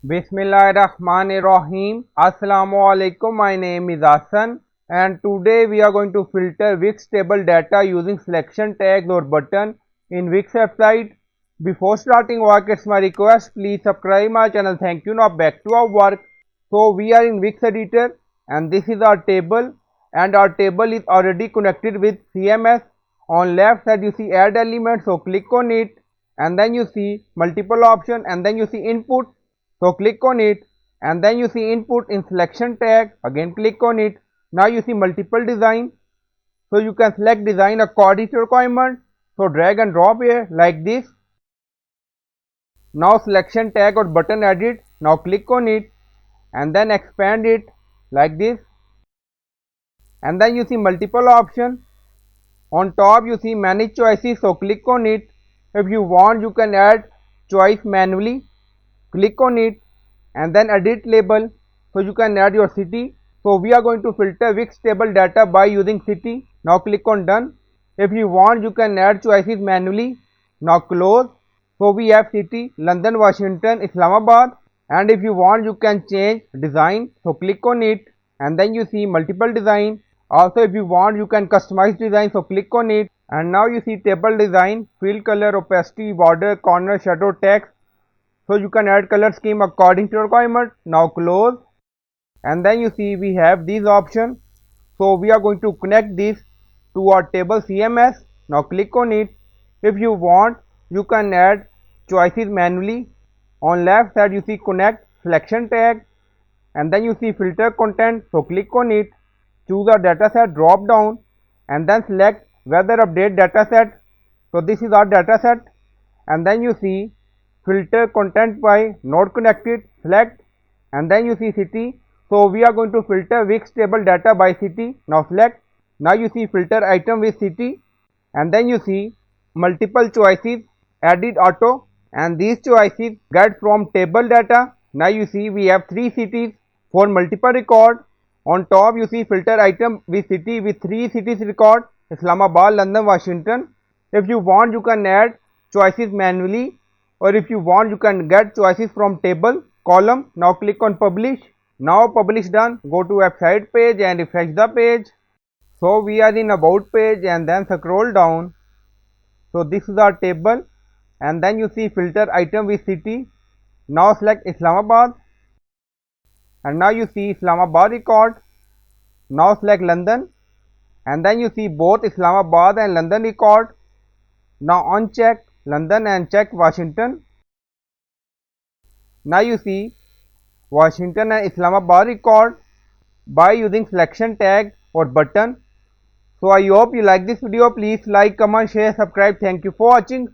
Bismillahirrahmanirrahim. Assalamualaikum. My name is Hassan and today we are going to filter Wix table data using selection tags or button in Wix website. Before starting work, it's my request, please subscribe my channel. Thank you. Now back to our work. So we are in Wix editor and this is our table and our table is already connected with CMS. On left side you see add element, so click on it and then you see multiple option and then you see input. So click on it and then you see input in selection tag, again click on it. Now you see multiple design, so you can select design according to requirement. So drag and drop here like this. Now selection tag or button edit, now click on it and then expand it like this and then you see multiple option. On top you see manage choices, so click on it. If you want you can add choice manually, click on it and then edit label, so you can add your city. So we are going to filter Wix table data by using city. Now click on done. If you want you can add choices manually. Now close. So we have city London, Washington, Islamabad, and if you want you can change design, so click on it and then you see multiple design. Also if you want you can customize design, so click on it and now you see table design, fill color, opacity, border, corner, shadow, text. So you can add color scheme according to requirement. Now close and then you see we have these options. So we are going to connect this to our table CMS. Now click on it. If you want you can add choices manually. On left side you see connect selection tag and then you see filter content, so click on it. Choose a dataset drop down and then select whether update dataset. So this is our dataset and then you see filter content by not connected, select and then you see city. So we are going to filter Wix table data by city. Now select. Now you see filter item with city and then you see multiple choices, edit auto, and these choices get from table data. Now you see we have 3 cities for multiple record. On top you see filter item with city with 3 cities record, Islamabad, London, Washington. If you want you can add choices manually, or if you want you can get choices from table column. Now click on publish. Now publish done. Go to website page and refresh the page. So we are in about page and then scroll down. So this is our table and then you see filter item with city. Now select Islamabad and now you see Islamabad record. Now select London and then you see both Islamabad and London record. Now uncheck London and check Washington. Now you see Washington and Islamabad record by using selection tag or button. So I hope you like this video. Please like, comment, share, subscribe. Thank you for watching.